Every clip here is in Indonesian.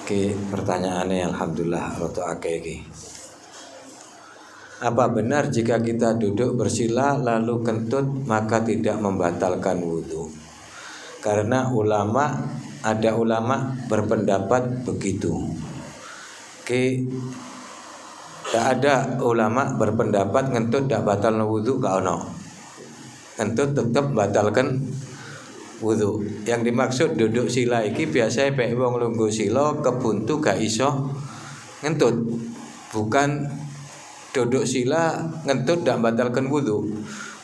Pertanyaannya alhamdulillah roto akeh iki. Apa benar jika kita duduk bersila lalu kentut maka tidak membatalkan wudhu? Karena ada ulama berpendapat begitu. Tak ada ulama berpendapat ngentut tidak batal wudhu, gak ono. Ngentut tetap batalkan wudhu. Yang dimaksud duduk sila iki biasanya pek wong lungguh sila kebuntu gak iso ngentut. Bukan duduk sila ngentut ndak batalkan wudhu.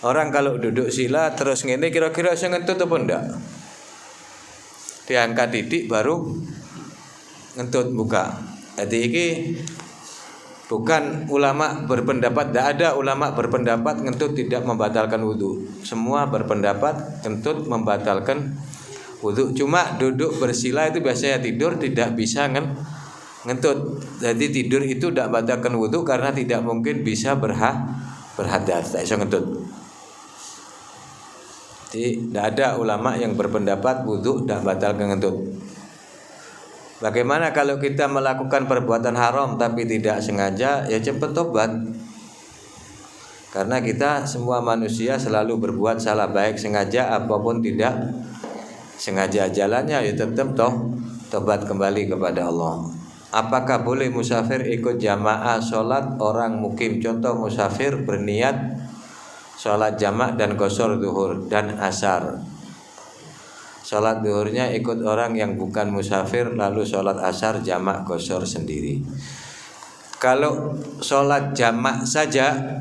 Orang kalau duduk sila terus ngene kira-kira iso ngentut apa ndak? Diangkat didik baru ngentut buka. Jadi iki bukan ulama berpendapat, tidak ada ulama berpendapat ngentut tidak membatalkan wudhu. Semua berpendapat ngentut membatalkan wudhu. Cuma duduk bersila itu biasanya tidur tidak bisa ngentut. Jadi tidur itu tidak batalkan wudhu karena tidak mungkin bisa berhadas, tidak bisa ngentut. Jadi tidak ada ulama yang berpendapat wudhu tidak batalkan ngentut. Bagaimana kalau kita melakukan perbuatan haram tapi tidak sengaja? Ya cepat tobat. Karena kita semua manusia selalu berbuat salah, baik sengaja apapun tidak sengaja. Jalannya ya tetap tobat kembali kepada Allah. Apakah boleh musafir ikut jamaah sholat orang mukim? Contoh musafir berniat sholat jamak dan qashar zuhur dan asar. Sholat zuhurnya ikut orang yang bukan musafir, lalu sholat asar jamak qashar sendiri. Kalau sholat jamak saja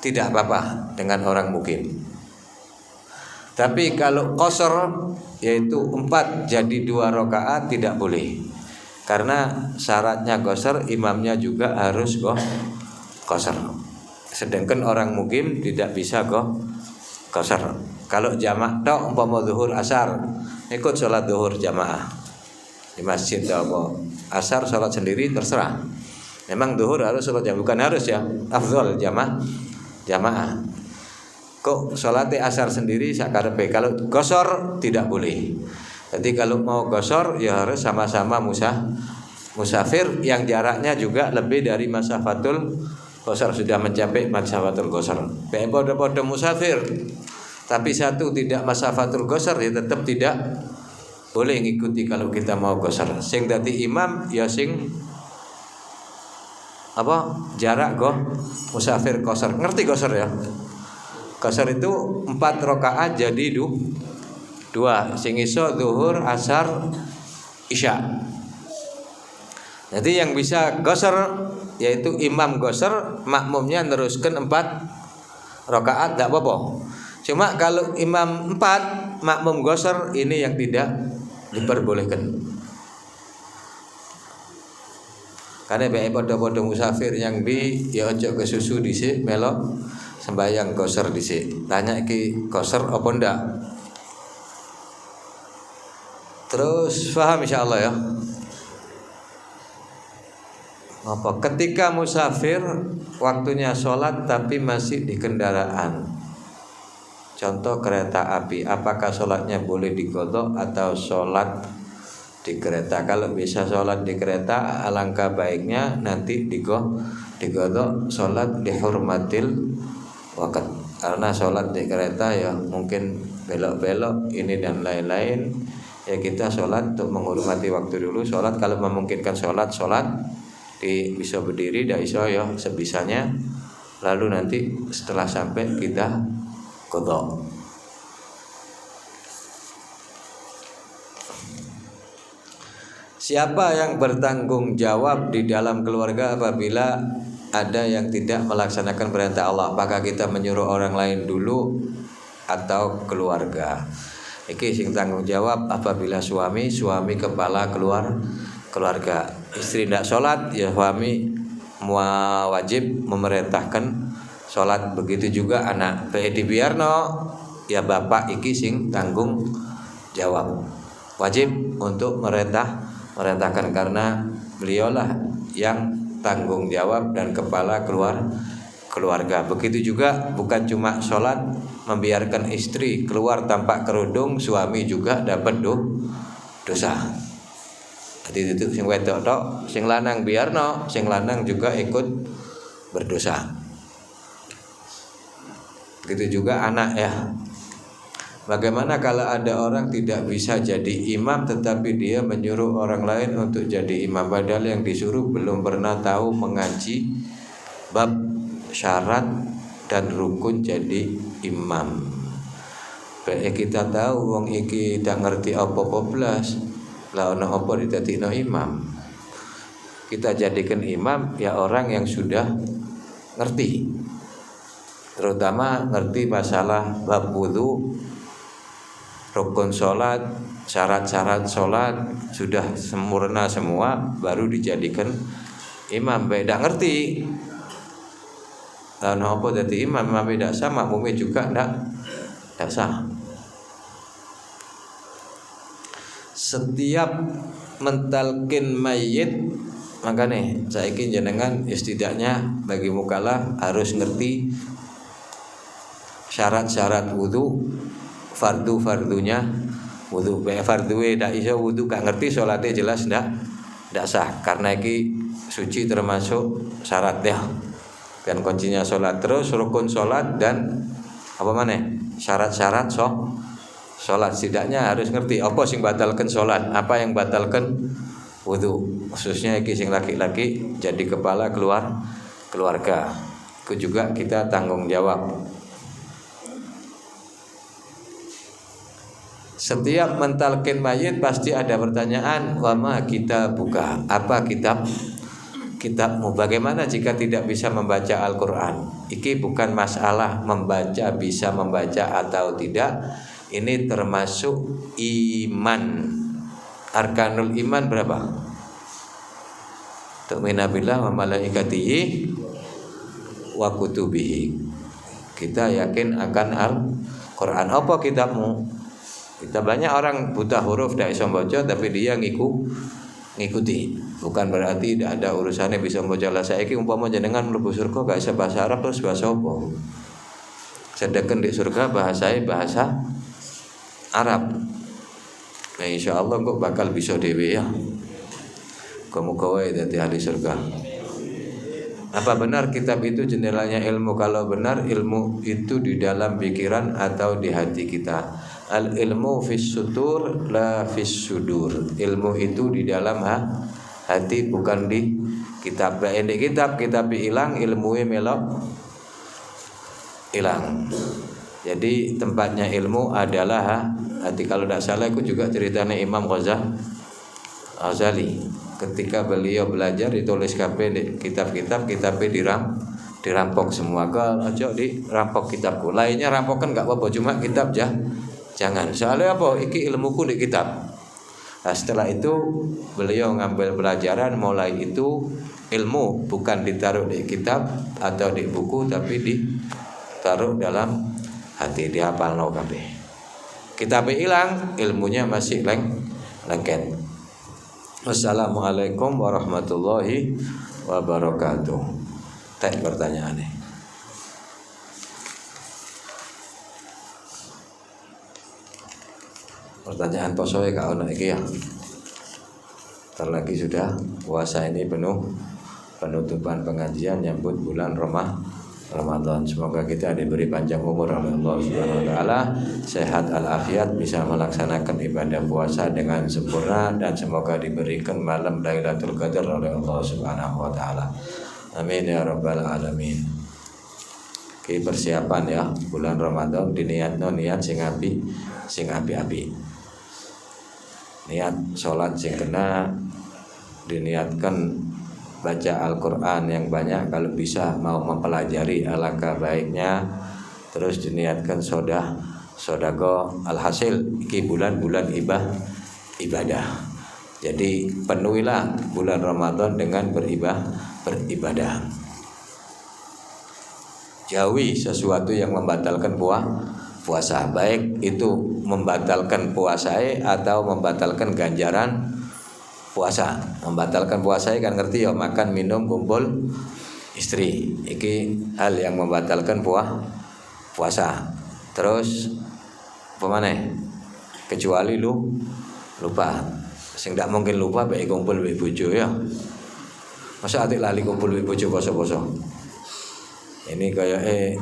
tidak apa-apa dengan orang mukim. Tapi kalau qashar yaitu 4 jadi 2 rakaat tidak boleh. Karena syaratnya qashar imamnya juga harus qashar. Sedangkan orang mukim tidak bisa qashar. Kalau jamak tok umpama zuhur asar ikut sholat zuhur jamaah di masjid atau asar sholat sendiri terserah. Memang zuhur harus sholat jamaah, bukan harus ya, afdhal jamaah. Kok sholat asar sendiri sakarepe. Kalau qashar tidak boleh. Jadi kalau mau qashar ya harus sama-sama musafir yang jaraknya juga lebih dari masafatul qashar, sudah mencapai masafatul qashar. Pada musafir tapi satu tidak masafatul qashar ya tetap tidak boleh ngikuti kalau kita mau qashar. Sing dadi imam ya sing jarak musafir qashar. Ngerti qashar ya? Qashar itu 4 rakaat jadi 2. Sing iso zuhur, asar, isya. Jadi yang bisa qashar yaitu imam qashar, makmumnya neruskan 4 rakaat tidak apa-apa. Cuma kalau imam 4 makmum qashar ini yang tidak diperbolehkan. Karena bae padha-padha musafir yang ya ojo kesusu dhisik melok sembahyang qashar dhisik. Tanya iki qashar apa ndak? Terus paham insyaallah ya. Apa ketika musafir waktunya sholat tapi masih di kendaraan? Contoh kereta api, apakah sholatnya boleh diqadha atau sholat di kereta? Kalau bisa sholat di kereta, alangkah baiknya nanti diqadha sholat dihurmatil waqt. Karena sholat di kereta ya mungkin belok-belok ini dan lain-lain. Ya kita sholat untuk menghormati waktu dulu. Sholat kalau memungkinkan sholat bisa berdiri, tidak iso ya sebisanya. Lalu nanti setelah sampai kita qadha. Siapa yang bertanggung jawab di dalam keluarga apabila ada yang tidak melaksanakan perintah Allah? Apakah kita menyuruh orang lain dulu atau keluarga? Iki sing tanggung jawab apabila suami kepala keluarga. Istri tidak sholat ya suami wajib memerintahkan sholat. Begitu juga anak dibiarno ya bapak iki sing tanggung jawab, wajib untuk merintahkan karena beliaulah yang tanggung jawab dan kepala keluarga. Begitu juga bukan cuma sholat, membiarkan istri keluar tanpa kerudung, suami juga dapat dosa. Jadi itu sing wedok tok, sing lanang biarno, sing lanang juga ikut berdosa. Begitu juga anak ya. Bagaimana kalau ada orang tidak bisa jadi imam tetapi dia menyuruh orang lain untuk jadi imam, padahal yang disuruh belum pernah tahu mengaji bab syarat dan rukun jadi imam. Baik kita tahu wong iki tidak ngerti apa-apa blas, lah ono apa didadekno imam. Kita jadikan imam ya orang yang sudah ngerti, terutama ngerti masalah bab wudu, rukun sholat, syarat-syarat sholat sudah sempurna semua, baru dijadikan imam. Baik tidak ngerti, lalu apa jadi imam? Imam tidak sah, makmumnya juga tidak sah. Setiap mentalkin mayit, makanya saiki jenengan setidaknya bagi mukallaf harus ngerti syarat-syarat wudu, fardu-fardunya wudu. Fardu ndak iso wudu gak ngerti salatnya jelas ndak sah, karena iki suci termasuk syaratnya. Dan kuncinya salat, terus rukun salat dan apa maneh? Syarat-syarat salat. Setidaknya harus ngerti apa sing batalkan salat, apa yang batalkan wudu. Khususnya iki sing laki-laki jadi kepala keluarga. Itu juga kita tanggung jawab. Setiap mentalkin mayit pasti ada pertanyaan, wama kita buka, apa kitabmu? Bagaimana jika tidak bisa membaca Al-Quran? Ini bukan masalah bisa membaca atau tidak. Ini termasuk iman. Arkanul iman berapa? Tu'minu billahi wa malaikatihi wa kutubihi. Kita yakin akan Al-Quran. Apa kitabmu? Kita banyak orang buta huruf tidak bisa membaca, tapi dia ngikuti. Bukan berarti tidak ada urusannya bisa membaca. Lah saiki umpama jenengan mlebu surga gak bisa bahasa Arab, terus bahasa apa? Sedangkan di surga bahasanya bahasa Arab. Nah insyaallah kok bakal bisa dhewe ya. Kamu wae dadi ahli surga. Apa benar kitab itu jendelanya ilmu? Kalau benar ilmu itu di dalam pikiran atau di hati kita. Al ilmu fis sutur la fis sudur. Ilmu itu di dalam hati, bukan di kitab. Di kitab hilang, ilmunya melok hilang. Jadi tempatnya ilmu adalah hati. Kalau tidak salah itu juga ceritanya Imam Ghazali. Ketika beliau belajar ditulis kabeh di kitabnya dirampok semua. Kalau aja dirampok kitabku. Lainnya rampokan enggak apa-apa, cuma kitab jangan. Soalnya apa? Iki ilmuku di kitab. Nah, setelah itu beliau ngambil pelajaran, mulai itu ilmu bukan ditaruh di kitab atau di buku, tapi ditaruh dalam hati, dihafalno kabeh. Kitabnya hilang, ilmunya masih lengket. Wassalamualaikum warahmatullahi wabarakatuh. Tek pertanyaannya. Pertanyaan posoe kak ono iki ya. Ntar lagi sudah puasa ini penuh, penutupan pengajian nyambut bulan Ramadan. Semoga kita diberi panjang umur oleh Allah Subhanahu wa taala, sehat alafiat, bisa melaksanakan ibadah puasa dengan sempurna, dan semoga diberikan malam Lailatul Qadar oleh Allah Subhanahu wa taala. Amin ya rabbal alamin. Ki persiapan ya bulan Ramadan diniatno niat sing api-api. Niat sholat sing kena, diniatkan baca Al-Quran yang banyak, kalau bisa mau mempelajari alangkah baiknya. Terus diniatkan sodako, alhasil iki bulan-bulan ibadah. Jadi penuhilah bulan Ramadan dengan beribadah. Jauhi sesuatu yang membatalkan puasa, baik itu membatalkan puasa atau membatalkan ganjaran puasa. Membatalkan puasa kan ngerti ya, makan minum kumpul istri, iki hal yang membatalkan puasa. Terus apa maneh? Kecuali lupa. Sing ndak mungkin lupa baik kumpul mbek bojo ya. Masa atik lali kumpul mbek bojo poso-poso. Ini kayak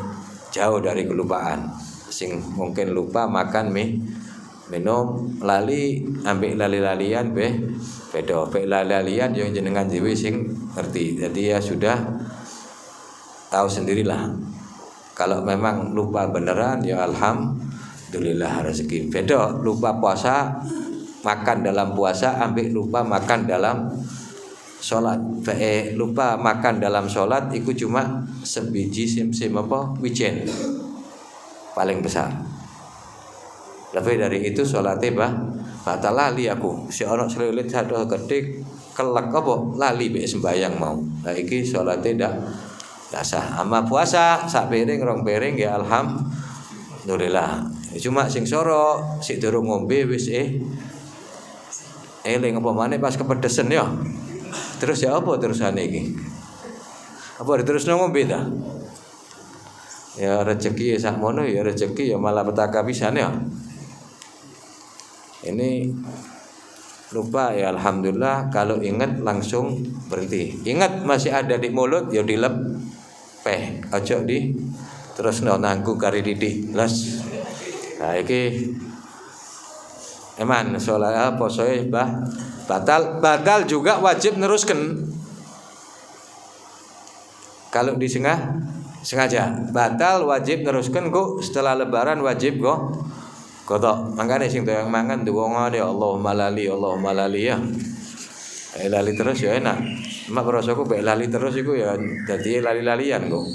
jauh dari kelupaan. Sing mungkin lupa makan mie, minum, lali ambek lali-lalian beda. Ambek lali-lalian yang jenengan dhewe sing ngerti. Jadi ya sudah tahu sendirilah. Kalau memang lupa beneran ya alhamdulillah rezeki. Beda lupa puasa, makan dalam puasa ambek lupa makan dalam sholat. Lupa makan dalam sholat itu cuma sebiji sim apa wijen paling besar. Lebih dari itu sholatnya batal lali aku. Si orang selilit satu ketik kelak apa lali be sembayang mau. Lah iki sholatnya ndak sah. Ama puasa sak piring rong piring ya alhamdulillah. Cuma sing soro sik durung ngombe wis eling apa maneh pas kepedesen ya. Terus ya apa terusane iki? Apa diterusno ngombe ta? Ya rezeki sakmono ya rezeki ya malah petaka pisan ya. Ini lupa ya alhamdulillah, kalau ingat langsung berhenti. Ingat masih ada di mulut ya dilepeh. Aja di terus nanggu kari didik. Las. Nah iki eman sholat posoe batal juga wajib neruskan. Kalau sengaja batal wajib neruskan kok setelah lebaran wajib kok kotok. Makanya sing yang mangan duwongane Allahumma lali ya. Lali terus ya enak. Mak rasaku bae lali terus iku ya dadi lali-lalian kok.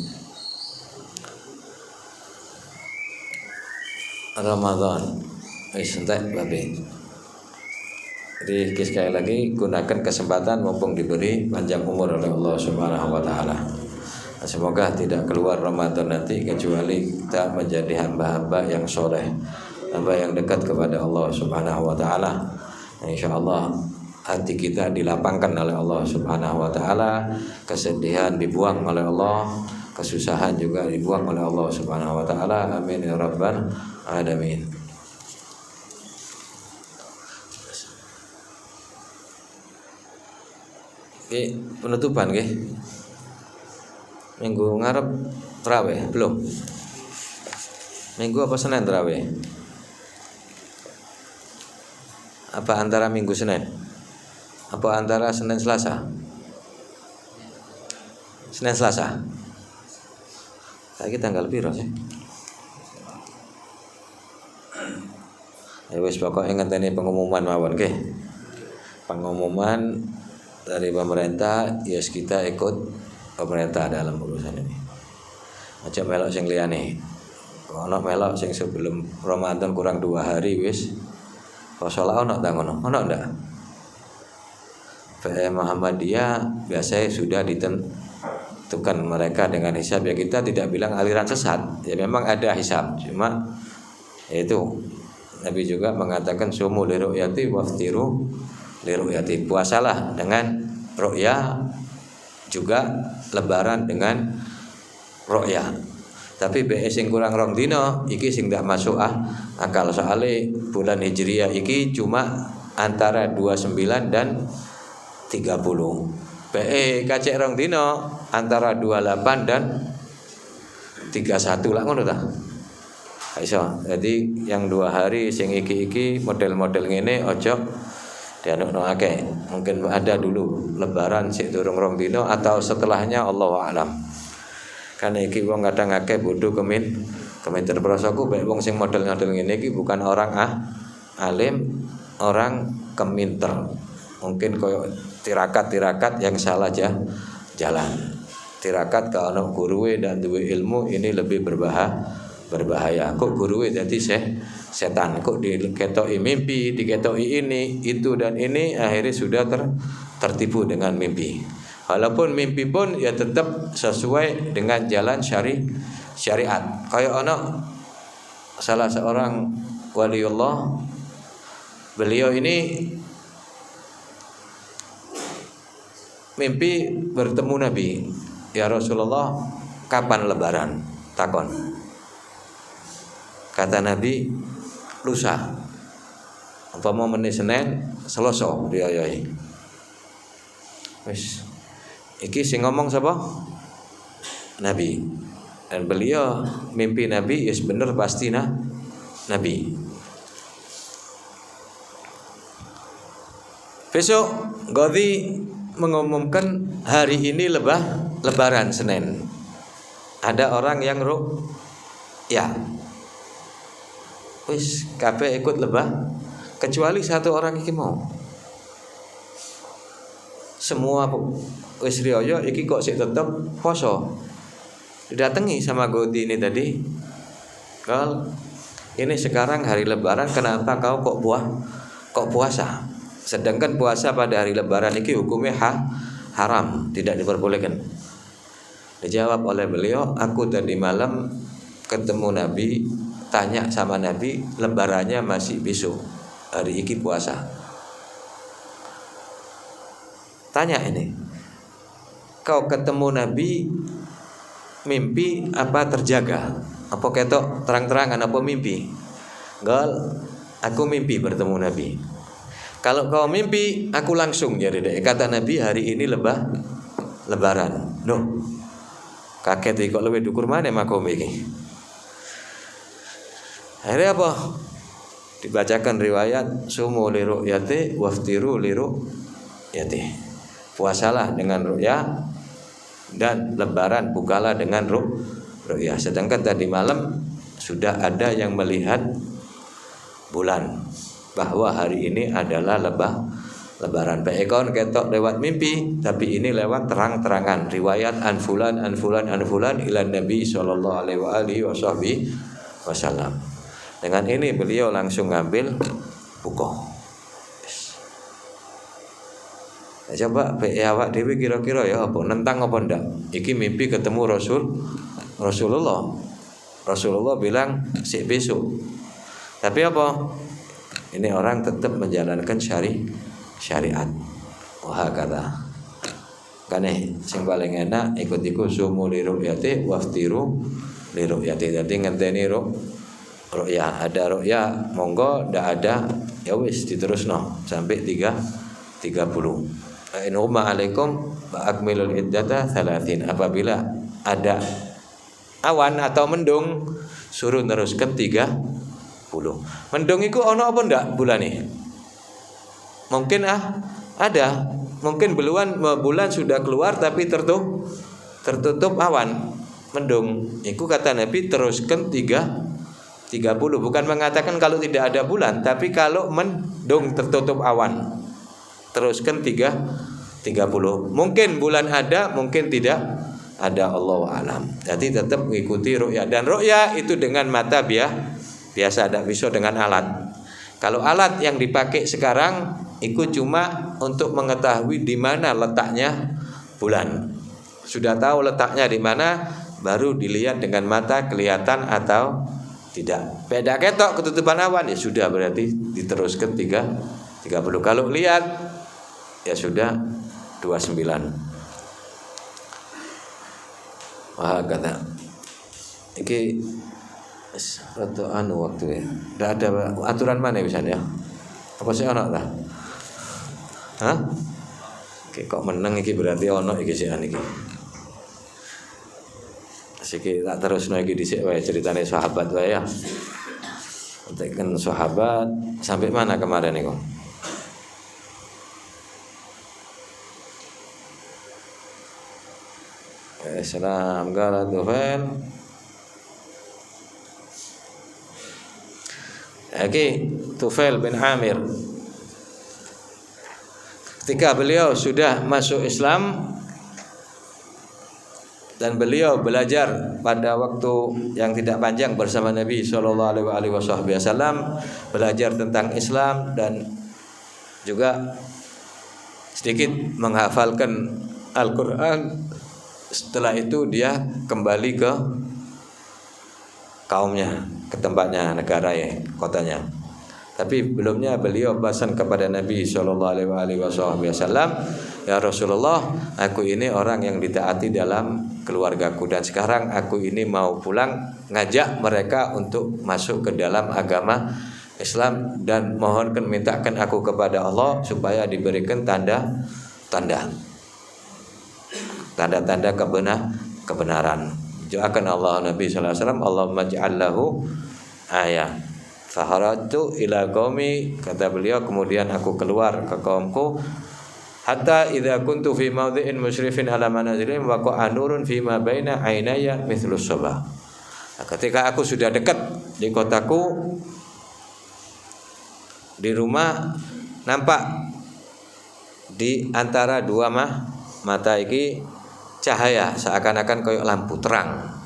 Ramadan wis entek babe. Jadi sekali lagi gunakan kesempatan mumpung diberi panjang umur oleh Allah Subhanahu wa taala. Semoga tidak keluar Ramadan nanti kecuali kita menjadi hamba-hamba yang soleh, hamba yang dekat kepada Allah Subhanahu wa taala. Insyaallah hati kita dilapangkan oleh Allah Subhanahu wa taala, kesedihan dibuang oleh Allah, kesusahan juga dibuang oleh Allah Subhanahu wa taala. Amin ya rabbal alamin. Oke, penutupan nggih. Minggu ngarep tarawih belum? Minggu apa Senin tarawih? Apa antara Minggu Senin? Apa antara Senin Selasa? Senin Selasa. Saiki tanggal piro sih? Ya wis pokoke ngenteni pengumuman mawon nggih. Pengumuman dari pemerintah, yes kita ikut pemerintah dalam urusan ini. Aja melok sing liyane. Ono melok sing sebelum Ramadan kurang 2 hari wis poso la ono ta ngono. Ono ndak? Muhammadiyah biasanya sudah ditentukan mereka dengan hisab ya, kita tidak bilang aliran sesat. Ya memang ada hisab, cuma itu Nabi juga mengatakan sumu li ru'yati waftiru li ru'yati. Puasalah dengan ru'ya, juga lebaran dengan ru'ya. Tapi be sing kurang rong dino iki sing ndak masuk akal soalé bulan Hijriah iki cuma antara 29 dan 30. Be kacek rong dino antara 28 dan 31 lah ngono ta. Iso. Jadi yang 2 hari sing iki model-model ngene ojo dianukno akeh. Mungkin ada dulu lebaran sik durung rong dino atau setelahnya Allahu a'lam. Karena iki wong kadang akeh bodoh kemin terprosoku bae wong sing model-model ngene iki bukan orang alim, orang keminter. Mungkin koyo tirakat yang salah jalan. Tirakat kalau guruwe dan duwe ilmu ini lebih berbahaya. Kok guruwe dadi setan, kok diketoki mimpi, diketoki ini, itu dan ini, akhirnya sudah tertipu dengan mimpi. Walaupun mimpi pun ya tetap sesuai dengan jalan syariat. Kayak salah seorang waliullah, beliau ini mimpi bertemu Nabi. Ya Rasulullah, kapan lebaran? Takon. Kata Nabi, lusa. Umpama menit Senin, Selasa riayai. Wis. Iki sing ngomong sapa? Nabi. Dan beliau mimpi Nabi is bener pasti Nabi. Besok Ghazali mengumumkan hari ini lebaran Senin. Ada orang yang ya. Wis kabeh ikut kecuali satu orang iki mau. Semua wis riyo iki kok sik tetep poso. Didatangi sama Ghazali ini tadi. Kalau ini sekarang hari lebaran kenapa kau kok puasa? Sedangkan puasa pada hari lebaran ini hukumnya haram, tidak diperbolehkan. Dijawab oleh beliau, aku tadi malam ketemu Nabi, tanya sama Nabi, lebarannya masih besok, hari ini puasa. Tanya ini, kau ketemu Nabi mimpi apa terjaga? Apa ketok terang-terangan apa mimpi? Gal, aku mimpi bertemu Nabi. Kalau kau mimpi, aku langsung jadi deh. Kata Nabi hari ini lebaran. No. Kaget kok lebih dukur mana makom iki. Akhirnya apa? Dibacakan riwayat sumu li ru'yati waftiru li ru'yati. Puasalah dengan ru'yah dan lebaran bukalah dengan ru'yah. Sedangkan tadi malam sudah ada yang melihat bulan bahwa hari ini adalah lebaran. Peekon ketok lewat mimpi, tapi ini lewat terang-terangan. Riwayat anfulan ila Nabi sallallahu alaihi wasallam. Dengan ini beliau langsung ngambil buku. Ya, coba awak dhewe kira-kira ya apa nentang apa ndak? Iki mimpi ketemu Rasulullah. Rasulullah bilang sik besok. Tapi apa? Ini orang tetap menjalankan syariat. Wah kata. Kane sing paling enak ikut-ikut sumu li ru'yati waftiru li ru'yati. Dadi ngenteni ru'yah. Ada ru'yah monggo, ndak ada ya wis diterusno sampai 30. In umma alaikum wa akmilul iddata 30. Apabila ada awan atau mendung suruh teruskan 30. Mendung iku ono apa ndak bulane? Mungkin ada. Mungkin bulan sudah keluar tapi tertutup awan. Mendung. Iku kata Nabi teruskan 30. Bukan mengatakan kalau tidak ada bulan, tapi kalau mendung tertutup awan. Teruskan 30. Mungkin bulan ada, mungkin tidak ada, Allahu alam. Jadi tetap mengikuti ru'yah. Dan ru'yah itu dengan mata biasa, tidak bisa dengan alat. Kalau alat yang dipakai sekarang itu cuma untuk mengetahui di mana letaknya bulan. Sudah tahu letaknya di mana, baru dilihat dengan mata kelihatan atau tidak. Beda ketok ketutupan awan ya sudah, berarti diteruskan 30. Kalau lihat ya sudah 29. Wah kata iki rada waktu ya. Ndak ada aturan mana misalnya? Apa sih ana ta? Hah? Oke, kok meneng iki berarti ono iki sik iki. Siki tak terusno iki dhisik wae ceritane sahabat wae ya. Tekan sahabat sampai mana kemarin niku? Salam galat Tufail. Tufail bin Amir. Ketika beliau sudah masuk Islam dan beliau belajar pada waktu yang tidak panjang bersama Nabi sallallahu alaihi wasallam, belajar tentang Islam dan juga sedikit menghafalkan Al-Qur'an. Setelah itu dia kembali ke kaumnya, ke tempatnya, negara ya, kotanya. Tapi belumnya beliau pesan kepada Nabi sallallahu alaihi wasallam, ya Rasulullah, aku ini orang yang ditaati dalam keluargaku dan sekarang aku ini mau pulang ngajak mereka untuk masuk ke dalam agama Islam dan mohonkan mintakan aku kepada Allah supaya diberikan tanda-tanda kebenaran. Doakan Allah Nabi sallallahu alaihi wasallam, Allahumma ij'al lahu ayah. Faharatu ila qaumi, kata beliau, kemudian aku keluar ke kaumku, hatta idza kuntu fi mawdhi'in musyrifin ala manazilihim wa qa'a nurun fi ma baina ainaya mithlus sabah. Ketika aku sudah dekat di kotaku, di rumah, nampak di antara dua mata iki cahaya seakan-akan kayak lampu terang.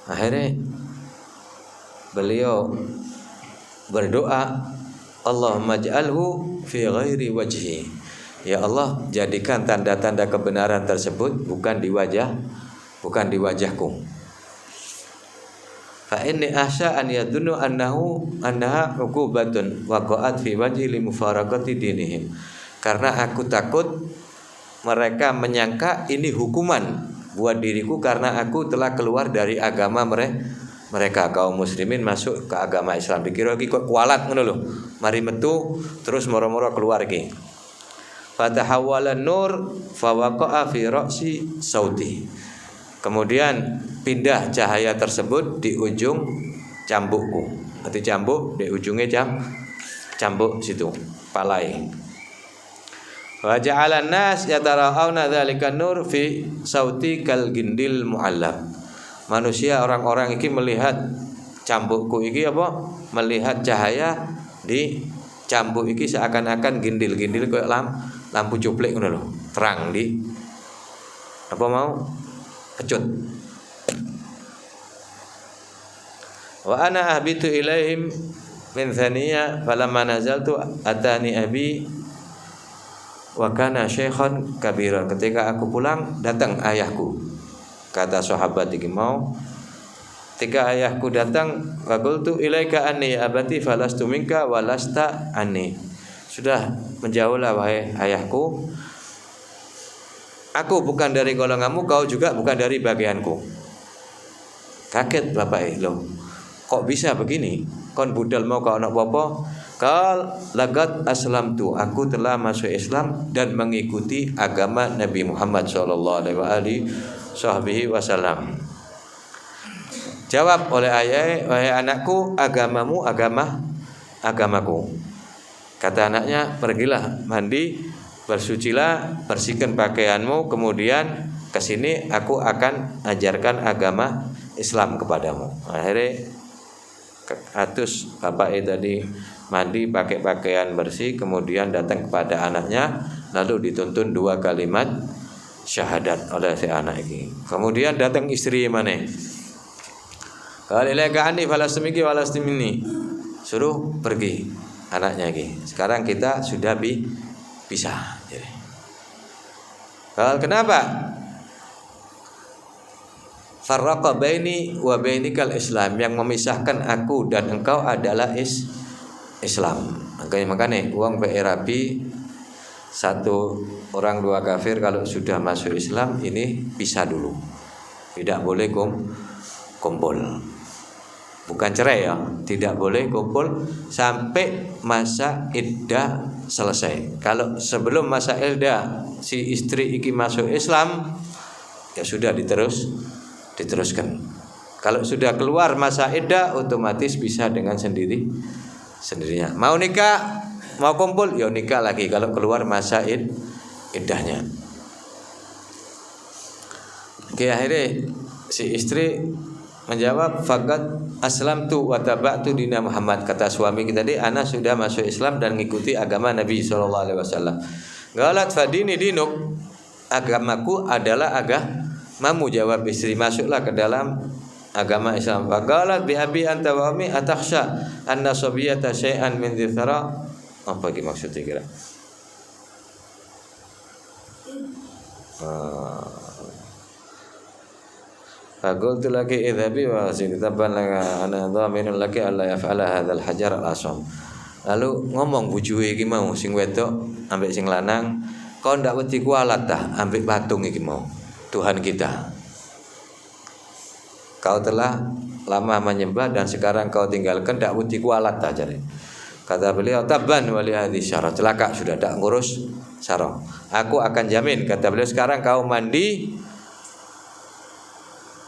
Akhirnya beliau berdoa, Allahumma ij'alhu fi ghairi wajhi. Ya Allah, jadikan tanda-tanda kebenaran tersebut bukan di wajahku. Fa inni ahsha an yadunnu annaha uqubatun waqa'at fi wajhi li mufaraqati dinihim. Karena aku takut mereka menyangka ini hukuman buat diriku karena aku telah keluar dari agama mereka kaum muslimin masuk ke agama Islam. Dikira iki kok kualat ngono lho. Mari metu terus moro-moro keluar iki. Fatahawwala nur fa waqa'a fi ra'si sauti. Kemudian pindah cahaya tersebut di ujung cambukku. Berarti cambuk di ujungnya cambuk situ, palai. Wa ja'alan nas yatara'auna dzalika nur fi sauti kal gindil mu'allab. Manusia orang-orang iki melihat cambukku iki apa? Melihat cahaya di cambuk iki seakan-akan gindil-gindil kayak lampu cuplek ngono lho, terang di apa mau? Kecut. Wa ana ahbitu ilaihim min thaniya falamma nazaltu atani abi wa kana syaikhan kabira. Ketika aku pulang datang ayahku. Kata sahabat iki mau, ketika ayahku datang, faqultu ilaika anni abati falastu minka walasta anni. Sudah menjauhlah wahai ayahku. Aku bukan dari golonganmu, kau juga bukan dari bagianku. Kaget bapak loh. Kok bisa begini? Kon budal mau kau nak apa? Kal lagat aslamtu, aku telah masuk Islam dan mengikuti agama Nabi Muhammad sallallahu alaihi wasallam. Jawab oleh ayah, wahai anakku, agamamu agamaku. Kata anaknya, pergilah mandi, bersucilah, bersihkan pakaianmu, kemudian kesini aku akan ajarkan agama Islam kepadamu. Akhirnya atus bapak tadi mandi pakai pakaian bersih, kemudian datang kepada anaknya, lalu dituntun 2 kalimat syahadat oleh si anak ini. Kemudian datang istri mana? Qala ilaika anni falastumiki walastumini. Suruh pergi anaknya ini. Sekarang kita sudah bisa. Kalau kenapa? Farraqa baini wa bainikal Islam, yang memisahkan aku dan engkau adalah Islam. Makanya uang Rabi, 1 orang 2 kafir kalau sudah masuk Islam ini pisah dulu. Tidak boleh kumpul. Bukan cerai ya, tidak boleh kumpul sampai masa iddah selesai. Kalau sebelum masa iddah si istri iki masuk Islam, ya sudah diteruskan. Kalau sudah keluar masa iddah, otomatis bisa dengan sendirinya. Mau nikah, mau kumpul, ya nikah lagi kalau keluar masa iddahnya. Oke, akhirnya si istri menjawab, faqad aslamtu wa taba'tu dina Muhammad. Kata suami kita tadi, ana sudah masuk Islam dan mengikuti agama Nabi sallallahu alaihi wasallam. Galat fadini dinuk, agamaku adalah agamamu, jawab istri. Masuklah ke dalam agama Islam. Faqalat bi abi anta wa ummi atakhsha anna sabiyata syai'an min dhithra. Apa iki maksudnya kira? Faqultu laki idhabi wa siktaban laka ana dhaminun laki alla yaf'ala hadzal hajar al-asam. Lalu ngomong bujue iki mau sing wedok ambek sing lanang, kau ndak wedi kualat dah ambek patung iki mau Tuhan kita. Kau telah lama menyembah dan sekarang kau tinggalkan, dak wedi kualat aja. Kata beliau, tabban wali hadhihi syarah, celaka sudah tak ngurus syarah. Aku akan jamin, kata beliau, sekarang kau mandi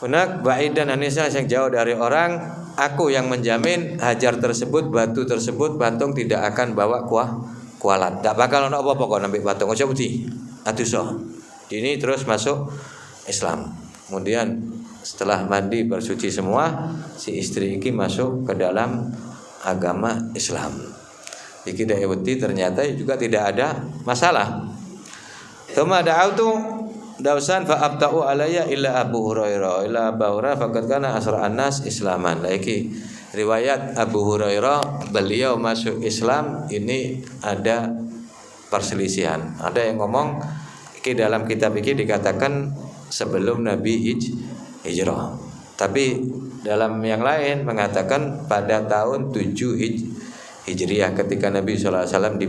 Unak ba'idan anisa yang jauh dari orang, aku yang menjamin hajar tersebut, batu tersebut, patung tidak akan bawa kualat. Tak bakal ono apa-apa kok nambah patung. Ojo putih. Aduso. Ini terus masuk Islam. Kemudian setelah mandi bersuci semua, si istri iki masuk ke dalam agama Islam. Iki da'awati ternyata juga tidak ada masalah. Tsumma da'autu dausan fa abta'u alayya illa Abu Hurairah illa Abu Hurairah faqad kana asra'an nas islaman. Lagi riwayat Abu Hurairah beliau masuk Islam ini ada perselisihan. Ada yang ngomong iki dalam kitab iki dikatakan sebelum Nabi hijrah. Tapi dalam yang lain mengatakan pada tahun 7 Hijriah ketika Nabi SAW di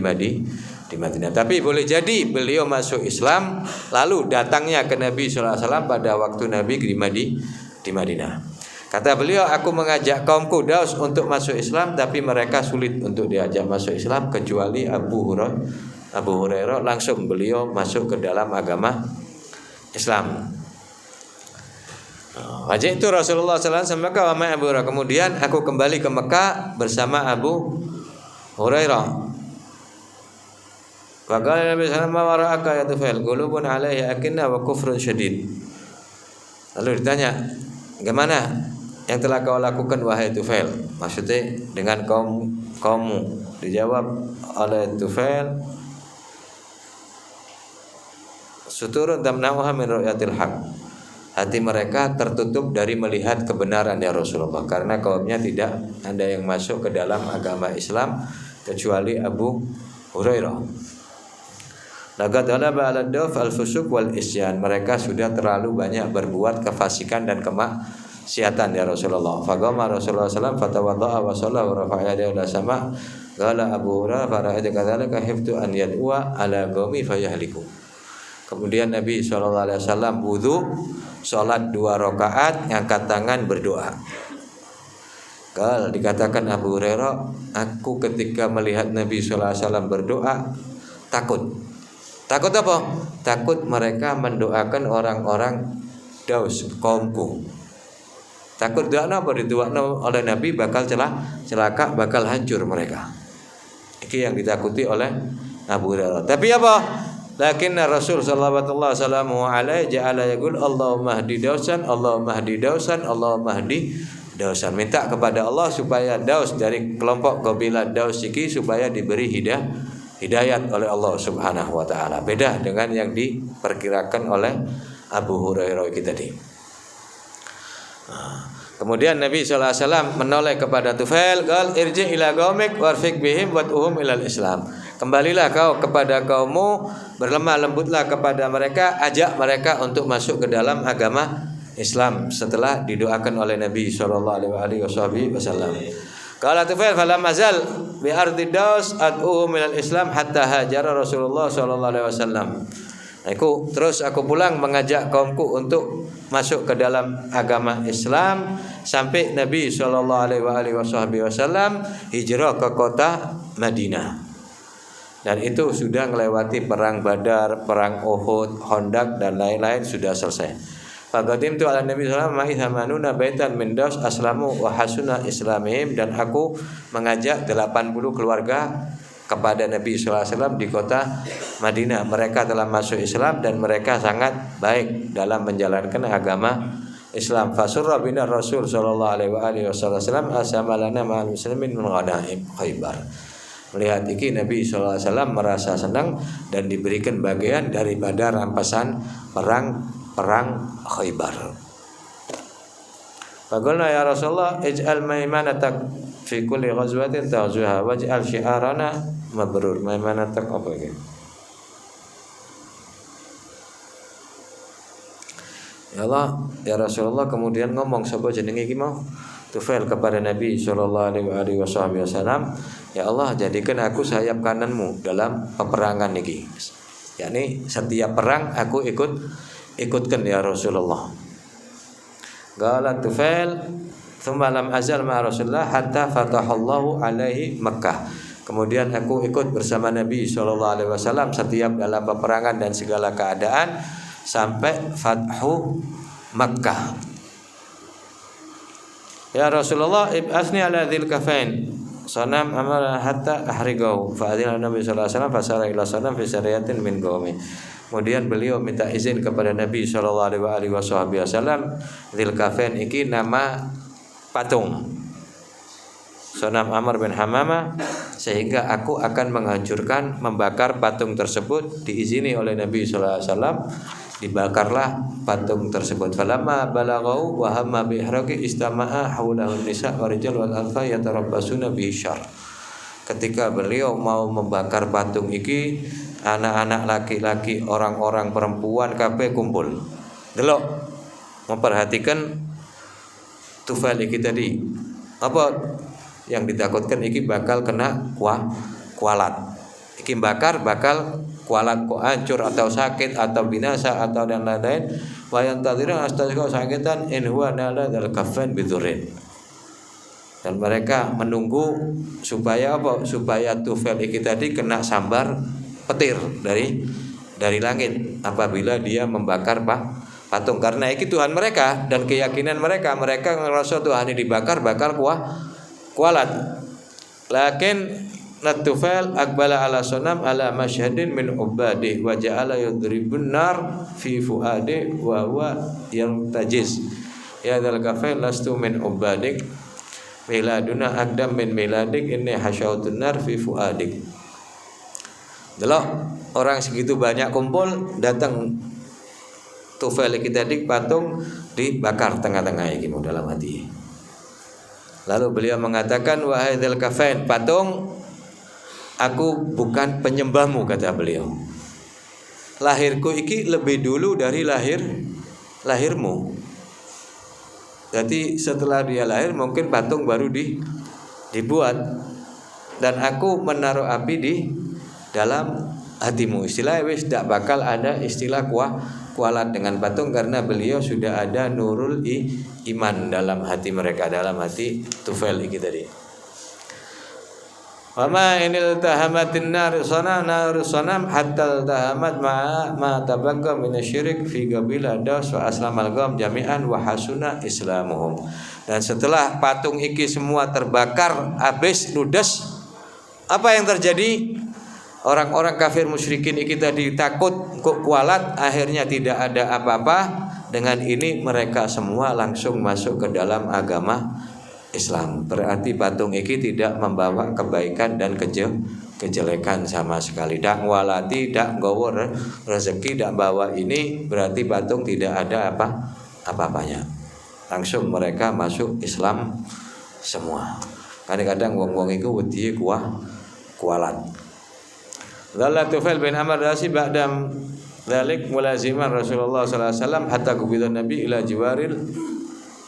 Madinah. Tapi boleh jadi beliau masuk Islam lalu datangnya ke Nabi SAW pada waktu Nabi di Madinah. Kata beliau, aku mengajak kaumku Daus untuk masuk Islam, tapi mereka sulit untuk diajak masuk Islam kecuali Abu Hurairah langsung beliau masuk ke dalam agama Islam. Wajib itu Rasulullah SAW sampai Abu Hurairah. Kemudian aku kembali ke Mekah bersama Abu Hurairah. Faqala Nabi sallallahu alaihi wasallam wara'aka ya Tufail qulubun 'alaihi akinna wa kufrun syadid. Lalu ditanya, "Bagaimana yang telah kau lakukan wahai Tufail?" Maksudnya dengan kaummu. Dijawab oleh Tufail, "Suturun tamna'uha min ru'yatil haq." Hati mereka tertutup dari melihat kebenaran ya Rasulullah, karena kaumnya tidak ada yang masuk ke dalam agama Islam kecuali Abu Hurairah. Laqad alaba 'ala ad-daf al-fusuq wal isyan. Mereka sudah terlalu banyak berbuat kefasikan dan kemaksiatan ya Rasulullah. Faqama Rasulullah sallallahu alaihi wasallam fatawadda'a wa shalla wa rafa'a yadahu ila sama'. Qala Abu Hurairah fara'aytu kadzalika khiftu an yad'uwa 'ala qaumi fayahliku. Kemudian Nabi SAW wudu, sholat 2 rakaat, ngangkat tangan berdoa. Kalau dikatakan Abu Hurairah, aku ketika melihat Nabi SAW berdoa takut. Takut apa? Takut mereka mendoakan orang-orang Daus, kaumku. Takut doa apa didoakan oleh Nabi bakal celaka, bakal hancur mereka. Ini yang ditakuti oleh Abu Hurairah. Tapi apa? Lakinna Rasul sallallahu alaihi ja'ala yaqul Allahumma hdi Dausan, Allahumma hdi Dausan, Allahumma hdi Dausan. Minta kepada Allah supaya Daus dari kelompok kabilah Daus iki supaya diberi hidayat oleh Allah Subhanahu wa taala. Beda dengan yang diperkirakan oleh Abu Hurairah kita tadi. Kemudian Nabi sallallahu alaihi wasallam menoleh kepada Tufail, qal irji ila qaumik warfiq bihim wad'uhum ilal Islam. Kembalilah kau kepada kaummu, berlemah lembutlah kepada mereka, ajak mereka untuk masuk ke dalam agama Islam setelah didoakan oleh Nabi sallallahu alaihi wasallam. Qala Tufail falam azal bi ardi Daus ad'uhum ilal Islam hatta hajara Rasulullah sallallahu alaihi wasallam. Terus aku pulang mengajak kaumku untuk masuk ke dalam agama Islam sampai Nabi sallallahu alaihi wasallam hijrah ke kota Madinah. Dan itu sudah melewati perang Badar, perang Uhud, Khandaq dan lain-lain sudah selesai. Faqadim tu ala Nabi sallallahu alaihi wasallam manuna baitan min Daus aslamu wa hasuna islamihim, dan aku mengajak 80 keluarga kepada Nabi sallallahu alaihi wasallam di kota Madinah. Mereka telah masuk Islam dan mereka sangat baik dalam menjalankan agama Islam. Fasurra bina Rasul sallallahu alaihi wasallam asamalana ma'al muslimin min ghanaim Khaibar. Melihat ini Nabi SAW merasa senang dan diberikan bagian daripada rampasan perang Khaibar. Faqulna ya Rasulullah ij'al maimanatak fi kulli ghazwatin ta'zuha waj'al syi'arana mabrur. Maimanatak apa ini? Ya Allah, ya Rasulullah kemudian ngomong sapa jenenge iki mau? Tufail kepada Nabi sallallahu alaihi wasallam, ya Allah jadikan aku sayap kananmu dalam peperangan niki. Yakni setiap perang aku ikutkan ya Rasulullah. Qala Tufail Tsumma lam azal ma Rasulullah hatta fatahallahu alaihi Makkah. Kemudian aku ikut bersama Nabi SAW setiap dalam peperangan dan segala keadaan sampai Fathu Makkah. Ya Rasulullah ib'asni ala dzil kafain sanam amara hatta ahrigau fa adzina Nabi sallallahu alaihi wasallam fasara ila sanam fi sariyatin min qaumi. Kemudian beliau minta izin kepada Nabi sallallahu alaihi wasallam. Dzil kafain iki nama patung Sonam Amr bin Hamamah, sehingga aku akan menghancurkan, membakar patung tersebut. Diizini oleh Nabi sallallahu alaihi wasallam, dibakarlah patung tersebut. Falamma balagau wa hamma bi ihraqi istama'a haulahu nisa wa rijal wal alfa yatarabbasuna bi syar. Ketika beliau mau membakar patung iki, anak-anak laki-laki, orang-orang perempuan kabeh kumpul. Delok memperhatikan Tufail iki tadi. Apa yang ditakutkan iki bakal kena kualat. Iki bakar bakal kualat kok hancur atau sakit atau binasa atau dan lain-lain. Wa yantadhiru astaghfiru sakitan in huwa nala dal kafan bidurin. Dan mereka menunggu supaya apa? Supaya Tufail iki tadi kena sambar petir dari langit apabila dia membakar patung, karena iki Tuhan mereka dan keyakinan mereka ngerasa Tuhan ini dibakar bakal kualat. Lakin Tufail akbala ala sonam ala masyhadin min ubadi wa ja'ala yudribun nar fi fuadi wa huwa yantajiz. Ya dzal kafain lastu min ubadik miladuna aqdam min miladik inni hasyautun nar fi fuadik. Delok orang segitu banyak kumpul, datang Tufail iki tadi patung dibakar tengah-tengah iki dalam hati. Lalu beliau mengatakan, wahai dzal kafain, patung, aku bukan penyembahmu, kata beliau. Lahirku iki lebih dulu dari lahirmu. Jadi setelah dia lahir mungkin patung baru dibuat. Dan aku menaruh api di dalam hatimu. Istilah wis tidak bakal ada istilah kualat dengan patung, karena beliau sudah ada nurul iman dalam hati mereka, dalam hati Tufail iki tadi. Wa ma inil tahamatin nar sanam hatta tahamat ma tabaqqa min asyirik fi qabila das wa aslamal qawm jami'an wa hasuna islamuhum. Dan setelah patung iki semua terbakar habis ludes, apa yang terjadi? Orang-orang kafir musyrikin iki tadi takut kok kualat, akhirnya tidak ada apa-apa. Dengan ini mereka semua langsung masuk ke dalam agama Islam. Berarti patung iki tidak membawa kebaikan dan kejelekan sama sekali. Dak walati, dak gowo rezeki, dak bawa ini, berarti patung tidak ada apa-apanya. Langsung mereka masuk Islam semua. Kadang-kadang wong-wong iku wedi kualat. Dzalla Tufail bin Amr Rasi ba'dam dzalik mulaziman Rasulullah sallallahu alaihi wasallam hatta qubida Nabi ila jiwaril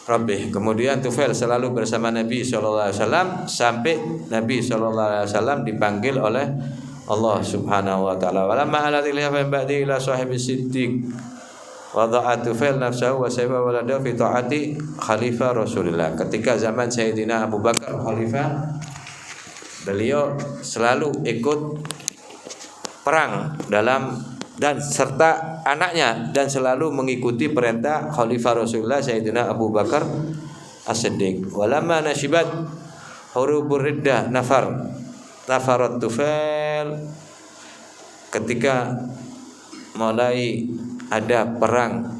Rabbih. Kemudian Tufail selalu bersama Nabi sallallahu alaihi wasallam sampai Nabi sallallahu alaihi wasallam dipanggil oleh Allah Subhanahu wa taala. Walamma ala tilha fa ba'di ila sahibis siddiq wa dha'a Tufail nafsahu wa sayfa walada fi ta'ati khalifah Rasulullah. Ketika zaman Sayyidina Abu Bakar khalifah, beliau selalu ikut perang dan serta anaknya, dan selalu mengikuti perintah Khalifah Rasulullah Sayyidina Abu Bakar As-Siddiq. Walamma nashibat hurubur riddah nafarat Tufail, ketika mulai ada perang,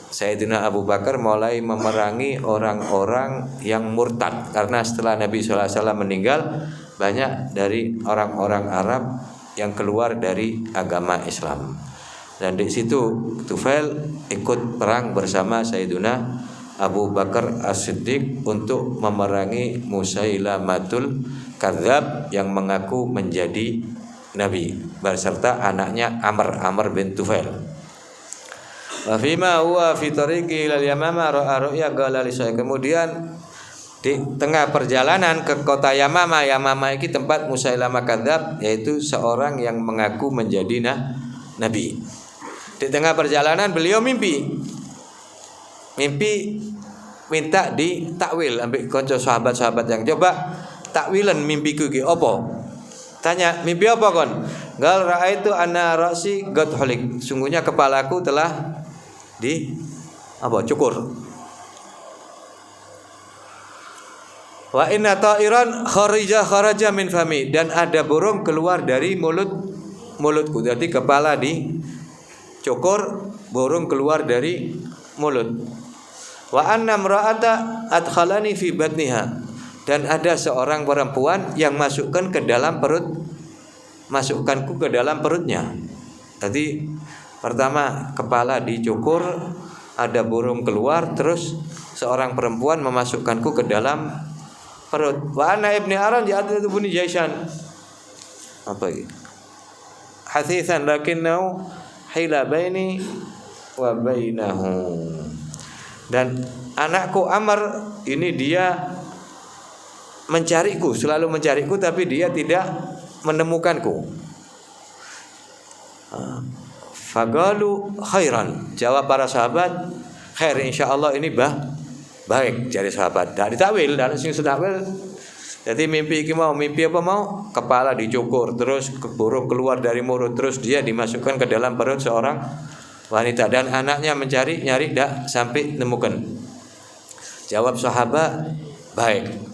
Sayyidina Abu Bakar mulai memerangi orang-orang yang murtad, karena setelah Nabi sallallahu alaihi wasallam meninggal banyak dari orang-orang Arab yang keluar dari agama Islam. Dan di situ Tufail ikut perang bersama Sayyidina Abu Bakar As-Siddiq untuk memerangi Musailamatul Kadzab yang mengaku menjadi nabi beserta anaknya Amr bin Tufail. Wa fima huwa fi tariqi ila Yamama ra'a ru'ya qala li Sa'id. Kemudian di tengah perjalanan ke kota Yamama ini tempat Musailamah Kadzab, yaitu seorang yang mengaku menjadi nabi. Di tengah perjalanan beliau mimpi minta ditakwil ambek kanca sahabat-sahabat yang coba takwilan mimpiku iki apa? Tanya, mimpi apa kon? Gal raaitu anna ra'si qad hulik. Sungguhnya kepalaku telah cukur. Wa inna ta'iran kharaja min fami, dan ada burung keluar dari mulutku. Jadi kepala dicukur, burung keluar dari mulut. Wa anna imra'ata adkhalani fi batniha, dan ada seorang perempuan yang masukkanku ke dalam perutnya. Jadi pertama kepala dicukur, ada burung keluar, terus seorang perempuan memasukkanku ke dalam perut. Wa anna ibni Aran ja'at buni Jaisan. Apa ini? Hasithan lakinnahu hila baini wa bainahu. Dan anakku Amr ini dia selalu mencariku, tapi dia tidak menemukanku. Fagalu khairan, jawab para sahabat, khair, insyaallah ini baik, jadi sahabat. Dari takwil, dan sing takwil. Jadi mimpi apa mau? Kepala dicukur, terus burung keluar dari mulut, terus dia dimasukkan ke dalam perut seorang wanita, dan anaknya nyari dak sampai nemukan. Jawab sahabat, baik.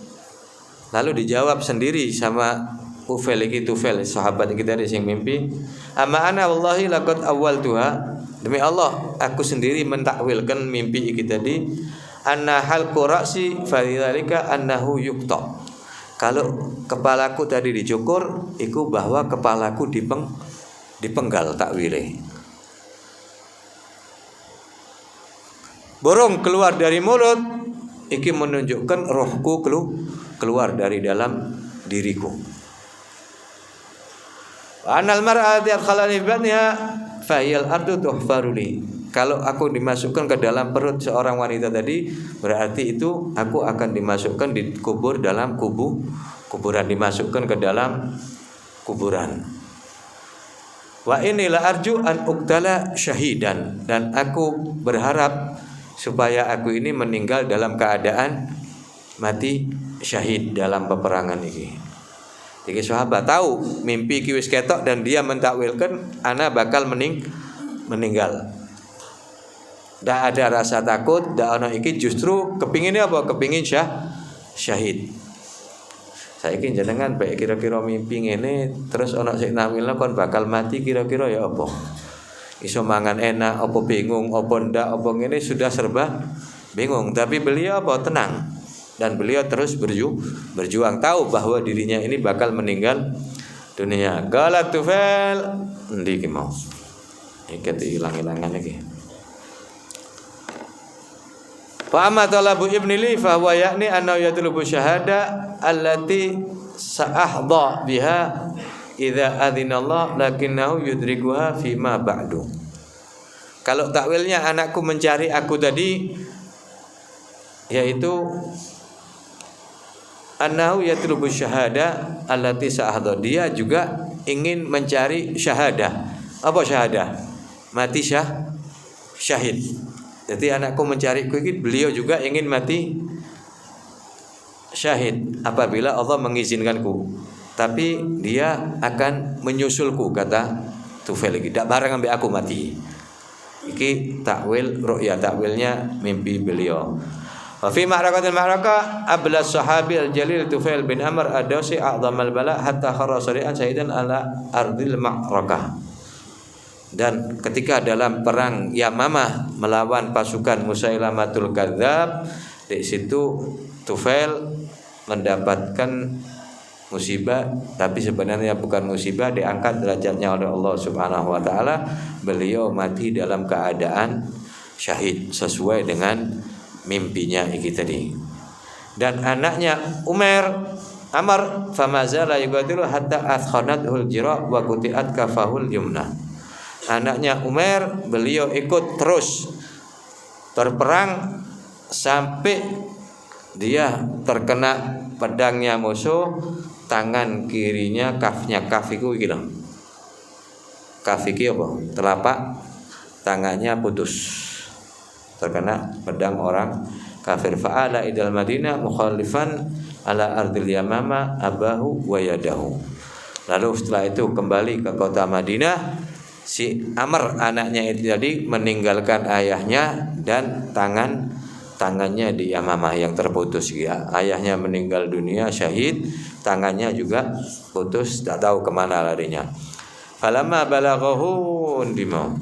Lalu dijawab sendiri sama Tufail sahabat kita di sing mimpi, amma ana wallahi laqad awwaltuha, demi Allah aku sendiri mentakwilkan mimpi iki tadi, anna halqu ra'si fa dzalika annahu yuqta. Kalau kepalaku tadi dicukur, iku bahwa kepalaku dipenggal takwile. Burung keluar dari mulut, iki menunjukkan rohku keluar dari dalam diriku. Wa anal mar'ati adkhalani batniha fa hiyal ardu tuhfaruli. Kalau aku dimasukkan ke dalam perut seorang wanita tadi, berarti itu aku akan dimasukkan dikubur dalam kuburan, dimasukkan ke dalam kuburan. Wa inilah arju an uqtala syahidan, dan aku berharap supaya aku ini meninggal dalam keadaan mati syahid dalam peperangan ini. Jadi sahabat tahu mimpi ki wis ketok, dan dia mentakwilkan ana bakal meninggal. Ndak ada rasa takut, ndak ana iki, justru kepinginnya apa? Kepingin syahid. Saiki jenengan baik kira-kira mimpi ngene terus ana sing nawilna kon bakal mati, kira-kira ya apa? Iso mangan enak apa bingung apa ndak apa ngene, sudah serba bingung. Tapi beliau apa? Tenang. Dan beliau terus berjuang, tahu bahwa dirinya ini bakal meninggal dunia. Qala Tufail, endi ki mau? Iki ilang-ilangan iki. Fa amma talabu ibni li fa huwa ya'ni annahu yatlubu syahada allati sa'ahdha biha idza adzina Allah lakinnahu yudrikuha fi ma ba'du. Kalau takwilnya anakku mencari aku tadi, yaitu annahu yatlubu syahada allati sa'ahdha, dia juga ingin mencari syahadah. Apa syahadah? Mati syahid. Jadi anakku mencariku ini, beliau juga ingin mati syahid apabila Allah mengizinkanku. Tapi dia akan menyusulku, kata Tufail lagi. Tak bareng ambil aku mati. Iki takwil ru'ya, takwilnya mimpi beliau. Wa fi ma'rakatil ma'raka abla sahabi al-jalil Tufail bin Amr ad-Dawsi a'zamal bala hatta kharra sari'an sayidan ala ardil ma'rakah. Dan ketika dalam perang Yamamah melawan pasukan Musailamatul Kadzab, di situ Tufail mendapatkan musibah, tapi sebenarnya bukan musibah, diangkat derajatnya oleh Allah Subhanahu wa taala. Beliau mati dalam keadaan syahid sesuai dengan mimpinya iki tadi. Dan anaknya Amr famazala yuqatilu hatta athkhanatul jira wa qutiat kafahul yumna. Anaknya beliau ikut terus berperang sampai dia terkena pedangnya musuh, tangan kirinya kaf iku iki lho. Kaf iki apa? Telapak tangannya putus. Terkena pedang orang kafir. Fa'ala idal Madinah mukhalifan ala ardil yamama abahu wa yadahu. Lalu setelah itu kembali ke kota Madinah, si Amr anaknya itu tadi meninggalkan ayahnya dan tangannya di Yamamah yang terputus ya. Ayahnya meninggal dunia syahid, tangannya juga putus, tak tahu kemana larinya. Falamma balaghahu dimau.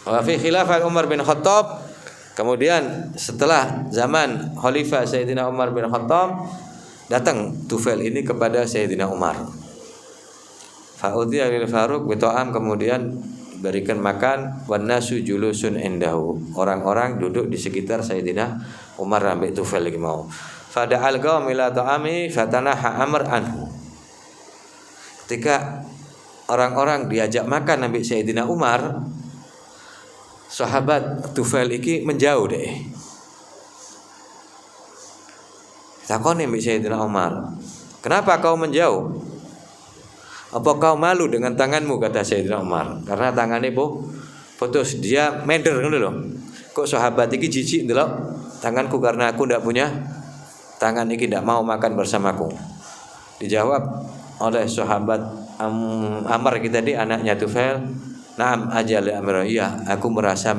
Wa fi khilafah Umar bin Khattab, kemudian setelah zaman Khalifah Sayyidina Umar bin Khattab, datang Tufail ini kepada Sayyidina Umar. Fa'udhiya lil Faruq bi ta'am, kemudian berikan makan, wan nasu julusun indahu. Orang-orang duduk di sekitar Sayyidina Umar ambek Tufail lagi mau. Fada'al qaum ila ta'ami fatanaha Amr anhu. Ketika orang-orang diajak makan ambek Sayyidina Umar, sahabat Tufail iki menjauh deh. Takoni mbek Sayyidina Umar, "Kenapa kau menjauh? Apa kau malu dengan tanganmu?" kata Sayyidina Umar. Karena tangannya putus, dia mender ngono lho. Kok sahabat iki jijik ndelok tanganku karena aku ndak punya tangan iki, ndak mau makan bersamaku. Dijawab oleh sahabat Amr kita di anaknya Tufail, "Na'am ajal ya Amr, iya, aku merasa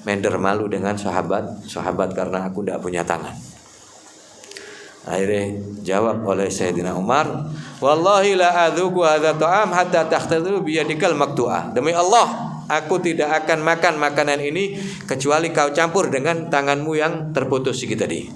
mender malu dengan sahabat karena aku tidak punya tangan." Akhirnya jawab oleh Sayyidina Umar, "Wallahi la adzuqu hadza ta'am hatta tahtadu bi yadikal maqtu'ah." Demi Allah, aku tidak akan makan makanan ini kecuali kau campur dengan tanganmu yang terputus iki tadi.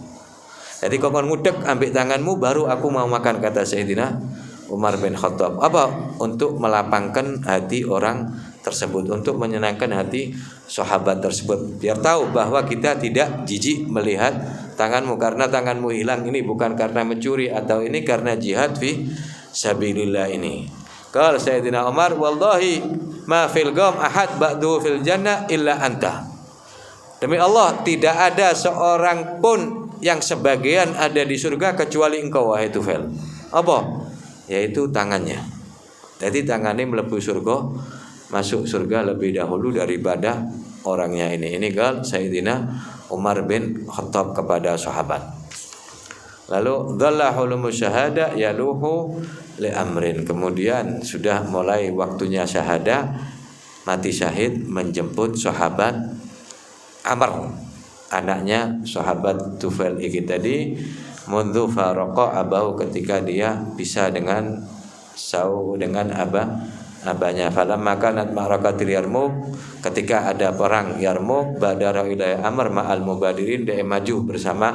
Jadi kau ngudek ambil tanganmu baru aku mau makan, kata Sayyidina Umar bin Khattab. Apa? Untuk melapangkan hati orang tersebut, untuk menyenangkan hati sahabat tersebut, biar tahu bahwa kita tidak jijik melihat tanganmu, karena tanganmu hilang ini bukan karena mencuri atau ini karena jihad fi sabilillah ini. Qala Sayyidina Umar, "Wallahi ma fil qaum ahad ba'du fil jannah illa anta." Demi Allah, tidak ada seorang pun yang sebagian ada di surga kecuali engkau, wahai Tufail. Apa? Yaitu tangannya. Jadi tangannya melebu surga, masuk surga lebih dahulu daripada orangnya ini. Ini gal Sayyidina Umar bin Khattab kepada sahabat. Lalu dhalla hulumu syahada yaluhu li amrin. Kemudian sudah mulai waktunya syahada, mati syahid, menjemput sahabat Amr, anaknya sahabat Tufail iki tadi. Mundu faraqa abahu, ketika dia pisah dengan abahnya. Falamma kanat ma'rakatil Yarmuk, ketika ada perang Yarmuk, badara ila Amr ma'al mubadirin, dia maju bersama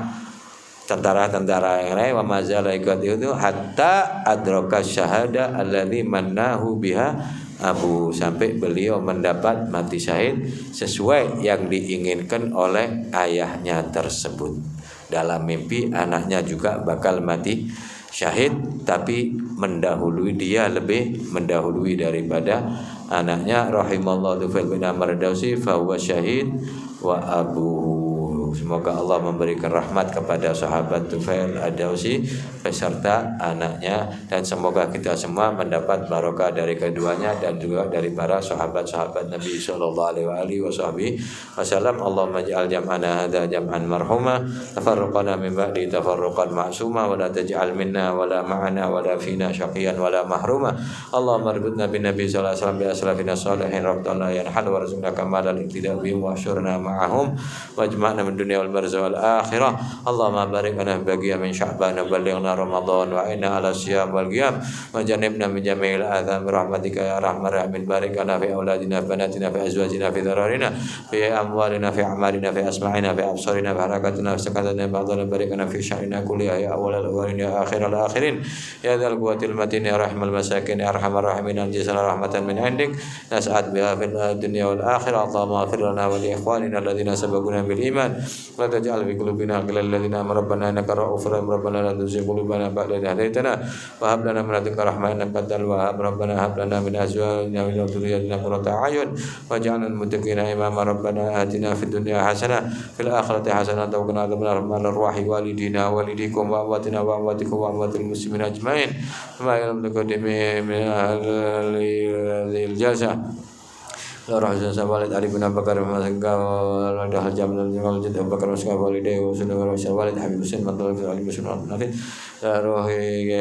tentara-tentara yang lain. Wa mazala ikatu hatta adraka syahada alladzi mannahu biha Abu, sampai beliau mendapat mati syahid sesuai yang diinginkan oleh ayahnya tersebut. Dalam mimpi anaknya juga bakal mati syahid, tapi mendahului, dia lebih mendahului daripada anaknya. Rahimallahu Tufail bin Amr Dausi fa huwa syahid wa abuhu. Semoga Allah memberikan rahmat kepada sahabat Tufail Ad-Dausi beserta anaknya, dan semoga kita semua mendapat barokah dari keduanya dan juga dari para sahabat-sahabat Nabi sallallahu alaihi wasallam. Allahumma ij'al jam'ana hadza jam'an marhuma, tafarraqana min ba'di tafarruqan ma'suma, wa la taj'al minna wa la ma'ana wa la fina syaqiyan wa la mahruma. Allahumma arbitna bin Nabi sallallahu alaihi wasallam bi aslafina salihin rabtana yanhal warzuqna kamalan iktidal bihim wa syurna ma'ahum wajma'na min dunya wal barzah wal akhirah. Allahumma barik lana baqiya min sya'ban wa ballighna ramadan wa inna ala siyam wal qiyam wa janibna min jami'il adzam rahmatika ya arhamar rahimin. Barik lana fi auladina banatina fi azwajina fi dhararina fi amwalina fi a'malina fi asma'ina fi absarina fi harakatina fi sakatina ba'dana. Barik lana fi sya'ina kulli ya awwalal awwalin ya akhiral akhirin ya dzal quwwatil matin ya rahmal masakin ya arhamar rahimin. Anjizal rahmatan min indik nas'ad biha fil dunya wal akhirah. Allahumma ighfir lana wa li ikhwanina alladhina sabaquna bil iman wa taj'al fi qulubina ghillan lil ladzina amanu rabbana innaka ra'ufur rahim. Rabbana la tuzigh qulubana ba'da idh hadaytana wa hab lana min ladunka rahmatan innaka antal wahhab. Rabbana hab lana min azwajina wa dhurriyyatina qurrata a'yun waj'alna lil muttaqina imama. Rabbana atina fid dunya hasanah fil akhirati hasanah wa qina adzabannar. Arwahi walidina walidikum wa amwatina wa amwatikum wa amwatil muslimin ajmain ma ya'lamu taqaddimi min ahli al-jalsa روح حسن والد علي بن أبي بكر والد الحجام بن والد أبو بكر وسكن والديه وسنة والد حبيب حسين من طلب علي بن نافذ روح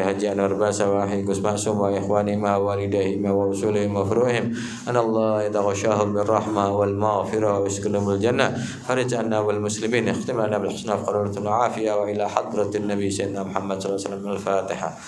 حجي أنور باسا وأخي قس معصوم وإخوانهما ووالديهما ووصولهم وفروعهم أن الله يتغشاهم بالرحمة والمغفرة ويسكنهم الجنة فرج عنا والمسلمين اختم لنا بالحسنى وقررة العافية وإلى حضرة النبي سيدنا محمد صلى الله عليه وسلم. الفاتحة.